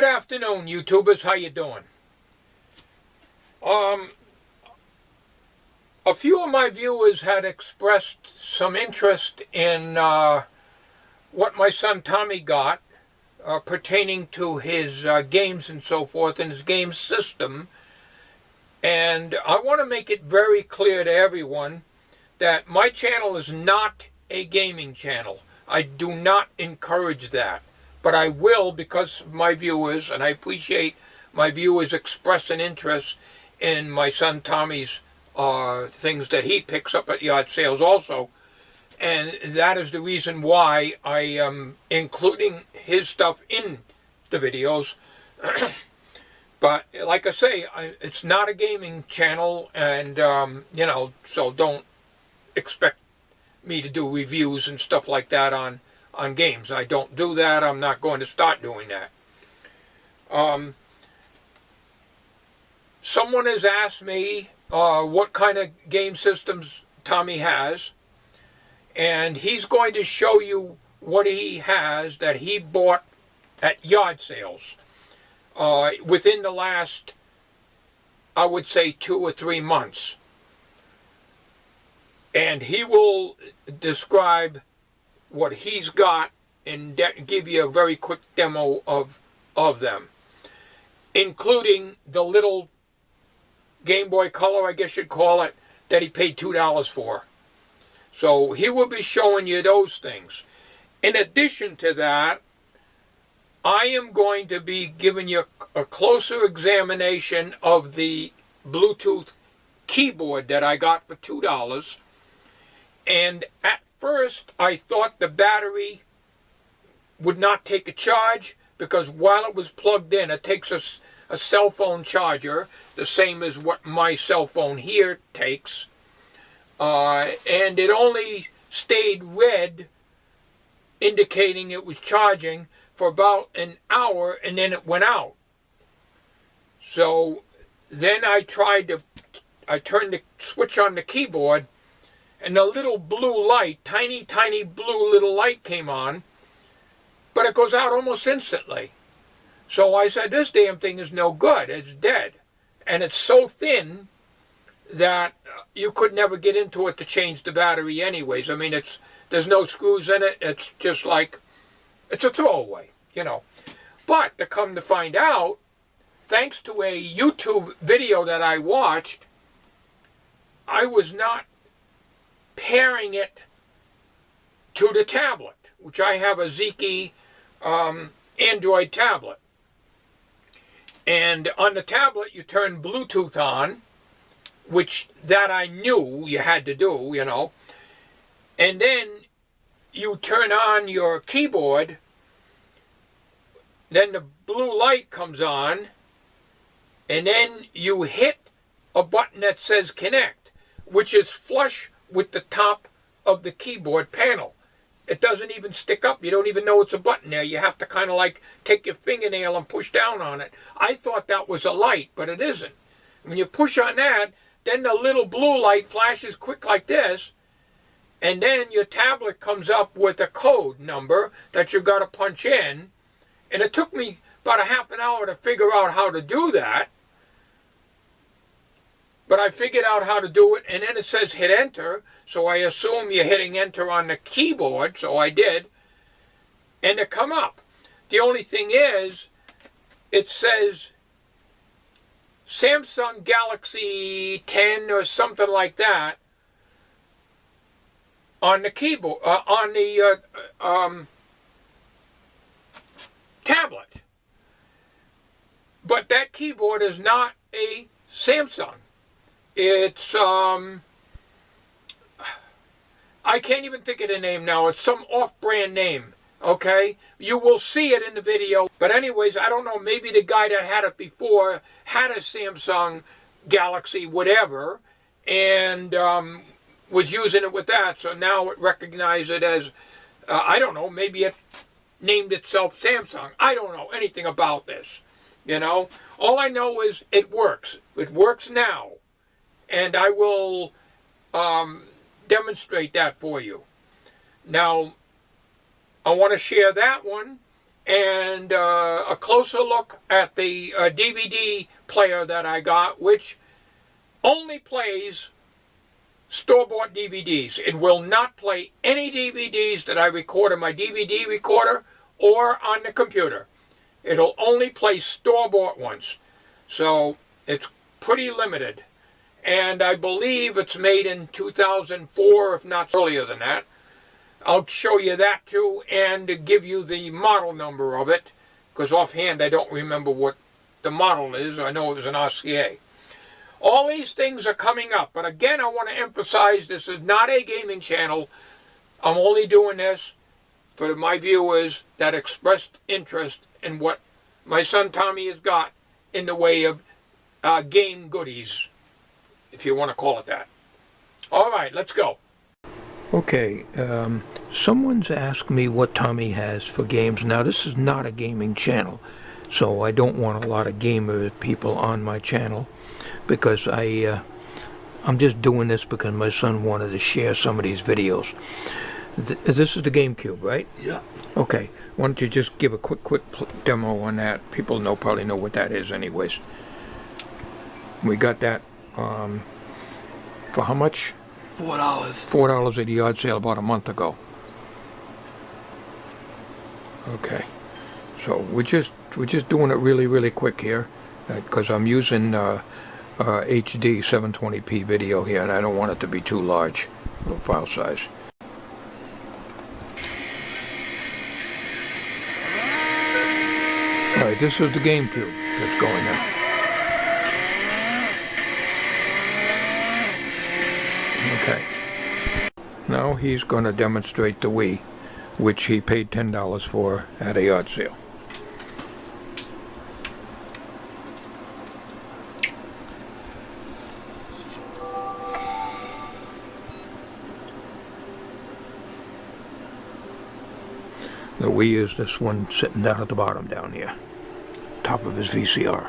Good afternoon, YouTubers. How you doing? A few of my viewers had expressed some interest in what my son Tommy got pertaining to his games and so forth, and his game system. And I want to make it very clear to everyone that my channel is not a gaming channel. I do not encourage that. But I will, because of my viewers, and I appreciate my viewers expressing interest in my son Tommy's things that he picks up at yard sales also. And that is the reason why I am including his stuff in the videos. But like I say, it's not a gaming channel, and you know, so don't expect me to do reviews and stuff like that on games. I don't do that. I'm not going to start doing that. Someone has asked me what kind of game systems Tommy has, and he's going to show you what he has that he bought at yard sales within the last, I would say, 2 or 3 months. And he will describe what he's got and give you a very quick demo of them, including the little Game Boy Color, I guess you'd call it, that he paid $2 for. So he will be showing you those things. In addition to that, I am going to be giving you a closer examination of the Bluetooth keyboard that I got for $2. And at first, I thought the battery would not take a charge, because while it was plugged in, it takes a cell phone charger, the same as what my cell phone here takes. And it only stayed red, indicating it was charging for about an hour, and then it went out. So then I turned the switch on the keyboard, and the little blue light, tiny blue little light came on, but it goes out almost instantly. So I said, this damn thing is no good. It's dead. And it's so thin that you could never get into it to change the battery anyways. I mean, there's no screws in it. It's just like, it's a throwaway, you know. But to come to find out, thanks to a YouTube video that I watched, I was not pairing it to the tablet, which I have a Ziki Android tablet. And on the tablet, you turn Bluetooth on, which that I knew you had to do, you know. And then you turn on your keyboard, then the blue light comes on, and then you hit a button that says connect, which is flush with the top of the keyboard panel. It doesn't even stick up. You don't even know it's a button there. You have to kind of like take your fingernail and push down on it. I thought that was a light, but it isn't. When you push on that, then the little blue light flashes quick like this, and then your tablet comes up with a code number that you got to punch in. And it took me about a half an hour to figure out how to do that. But I figured out how to do it, and then it says hit enter, so I assume you're hitting enter on the keyboard, so I did, and it come up. The only thing is, it says Samsung Galaxy 10 or something like that on the keyboard, on the tablet. But that keyboard is not a Samsung. It's, I can't even think of the name now. It's some off-brand name, okay? You will see it in the video. But anyways, I don't know, maybe the guy that had it before had a Samsung Galaxy whatever, and was using it with that, so now it recognized it as, I don't know, maybe it named itself Samsung. I don't know anything about this, you know? All I know is it works. It works now. And I will demonstrate that for you. Now, I want to share that one, and a closer look at the DVD player that I got, which only plays store-bought DVDs. It will not play any DVDs that I record on my DVD recorder or on the computer. It'll only play store-bought ones. So it's pretty limited. And I believe it's made in 2004, if not earlier than that. I'll show you that too, and give you the model number of it, because offhand I don't remember what the model is. I know it was an RCA. All these things are coming up, but again, I want to emphasize this is not a gaming channel. I'm only doing this for my viewers that expressed interest in what my son Tommy has got in the way of game goodies, if you want to call it that. All right, let's go. Okay, someone's asked me what Tommy has for games. Now, this is not a gaming channel, so I don't want a lot of gamer people on my channel, because I'm just doing this because my son wanted to share some of these videos. This is the GameCube, right? Yeah. Okay, why don't you just give a quick demo on that? People probably know what that is anyways. We got that for how much? $4. $4 at the yard sale about a month ago. Okay, so we're just doing it really quick here, because I'm using HD 720p video here, and I don't want it to be too large, little file size. All right, this is the GameCube that's going in. Okay. Now he's going to demonstrate the Wii, which he paid $10 for at a yard sale. The Wii is this one sitting down at the bottom down here, top of his VCR.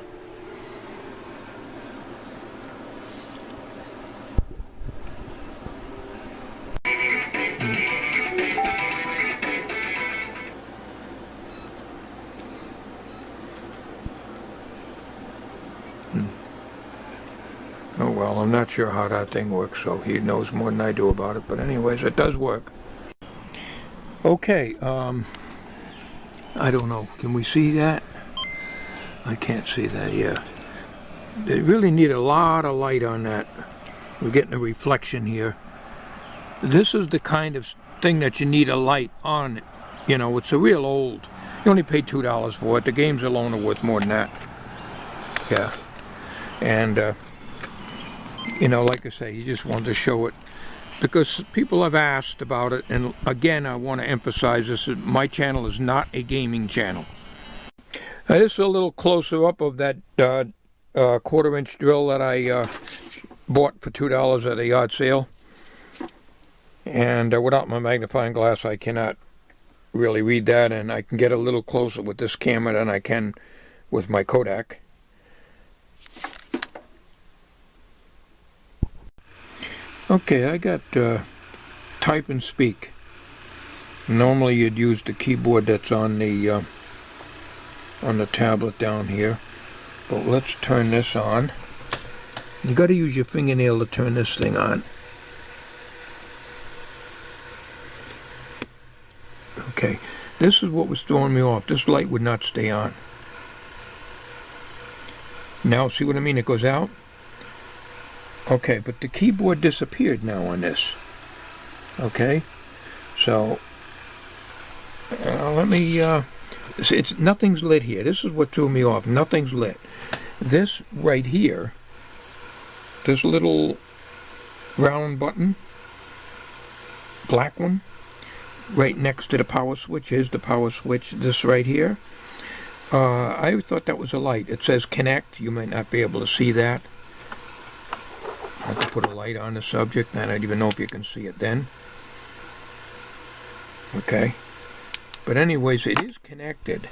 Oh well, I'm not sure how that thing works, so he knows more than I do about it, but anyways, it does work. Okay, I don't know, can we see that? I can't see that, yeah. They really need a lot of light on that. We're getting a reflection here. This is the kind of thing that you need a light on. You know, it's a real old. You only paid $2 for it. The games alone are worth more than that. Yeah. And, you know, like I say, you just wanted to show it, because people have asked about it, and again, I want to emphasize this: my channel is not a gaming channel. Now, this is a little closer up of that quarter-inch drill that I bought for $2 at a yard sale. And without my magnifying glass, I cannot really read that, and I can get a little closer with this camera than I can with my Kodak. Okay, I got type and speak. Normally you'd use the keyboard that's on the tablet down here, but let's turn this on. You got to use your fingernail to turn this thing on. Okay, this is what was throwing me off. This light would not stay on. Now, see what I mean? It goes out. Okay, but the keyboard disappeared now on this. Okay, so let me. It's nothing's lit here. This is what threw me off. Nothing's lit. This right here, this little round button, black one, right next to the power switch. Here's the power switch. This right here. I thought that was a light. It says connect. You might not be able to see that. I have to put a light on the subject, and I don't even know if you can see it then. Okay. But anyways, it is connected.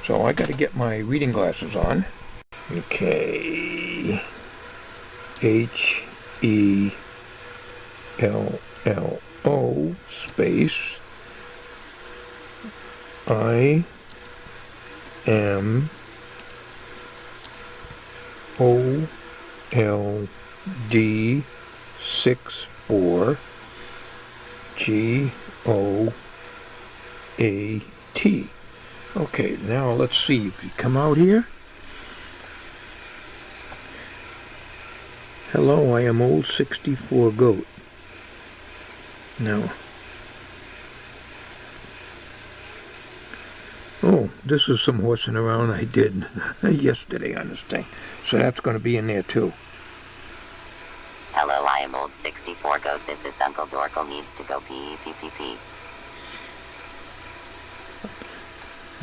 So I got to get my reading glasses on. Okay. HELLO space M O L D 64 G O A T. Okay, now let's see if you come out here. Hello, I am old 64 goat. Now, oh, this is some horsing around I did yesterday on this thing. So that's going to be in there too. Hello, I am old 64 goat. This is Uncle Dorkle needs to go pee pee pee pee.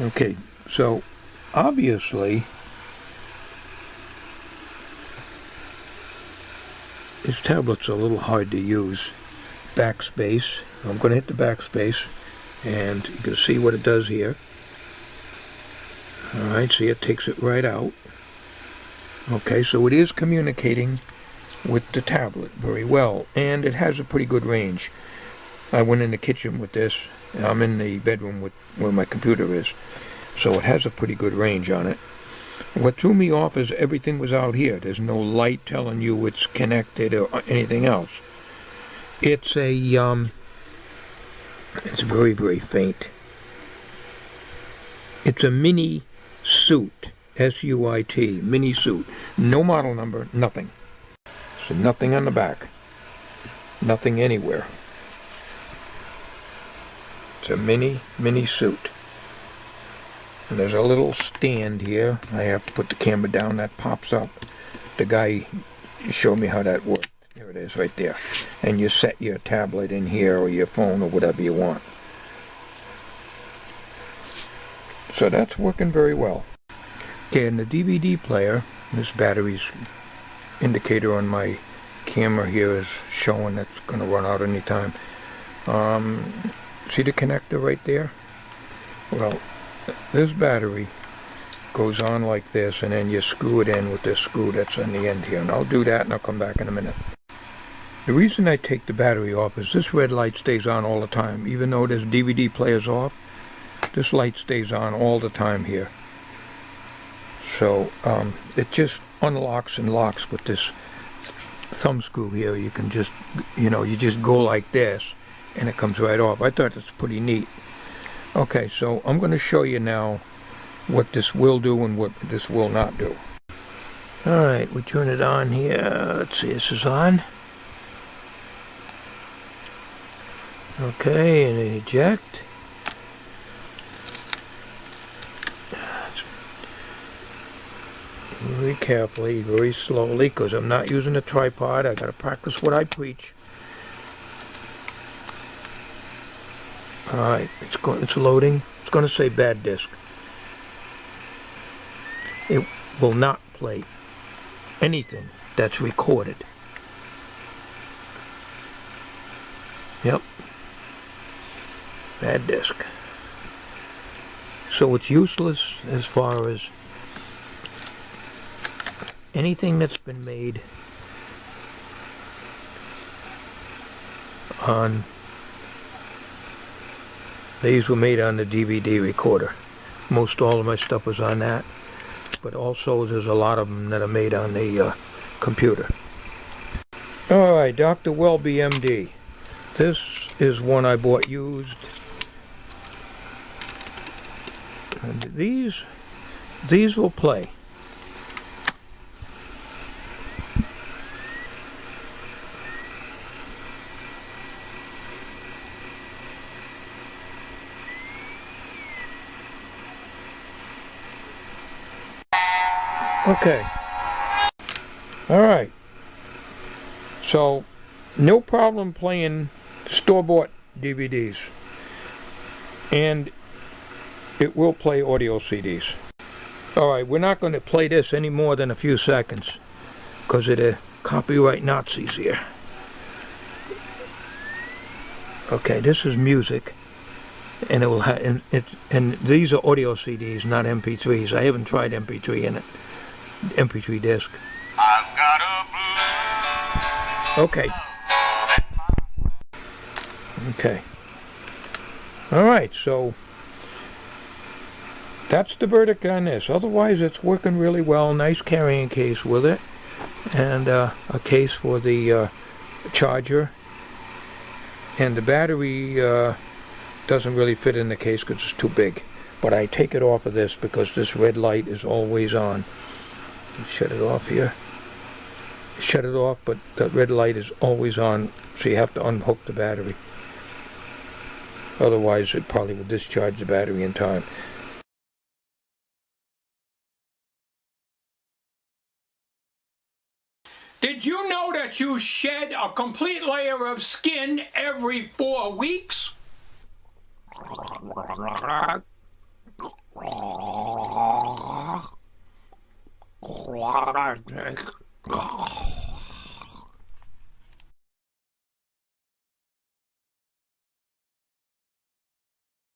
Okay, so obviously this tablet's a little hard to use. Backspace. I'm going to hit the backspace and you can see what it does here. Alright, see, it takes it right out. Okay, so it is communicating with the tablet very well, and it has a pretty good range. I went in the kitchen with this. I'm in the bedroom with where my computer is, so it has a pretty good range on it. What threw me off is everything was out here. There's no light telling you it's connected or anything else. It's a it's very, very faint. It's a mini suit, S-U-I-T, mini suit. No model number, nothing. So nothing on the back, nothing anywhere. It's a mini suit. And there's a little stand here. I have to put the camera down, that pops up. The guy showed me how that worked. There it is right there. And you set your tablet in here or your phone or whatever you want. So that's working very well. Okay, and the DVD player, this battery's indicator on my camera here is showing that's going to run out anytime. See the connector right there? Well, this battery goes on like this, and then you screw it in with this screw that's on the end here. And I'll do that and I'll come back in a minute. The reason I take the battery off is this red light stays on all the time. Even though this DVD player's off, this light stays on all the time here. So it just unlocks and locks with this thumb screw here. You can just, you just go like this and it comes right off. I thought that's pretty neat. Okay, so I'm going to show you now what this will do and what this will not do. Alright, we turn it on here. Let's see, this is on. Okay, and eject. Very carefully, very slowly, because I'm not using a tripod. I got to practice what I preach. Alright, it's loading. It's going to say bad disk. It will not play anything that's recorded. Yep. Bad disk. So it's useless as far as anything that's been made on, these were made on the DVD recorder. Most all of my stuff was on that, but also there's a lot of them that are made on the computer. Alright, Dr. Welby MD. This is one I bought used. And these will play. Okay. Alright. So, no problem playing store-bought DVDs. And it will play audio CDs. Alright, we're not going to play this any more than a few seconds because of the copyright Nazis here. Okay, this is music. And it will have, and these are audio CDs, not MP3s. I haven't tried MP3 in it. MP3 disc. I've got a blue. Okay. Okay. All right. So that's the verdict on this. Otherwise, it's working really well. Nice carrying case with it, and a case for the charger. And the battery doesn't really fit in the case because it's too big. But I take it off of this because this red light is always on. Shut it off here. Shut it off, but the red light is always on, so you have to unhook the battery. Otherwise, it probably will discharge the battery in time. Did you know that you shed a complete layer of skin every 4 weeks?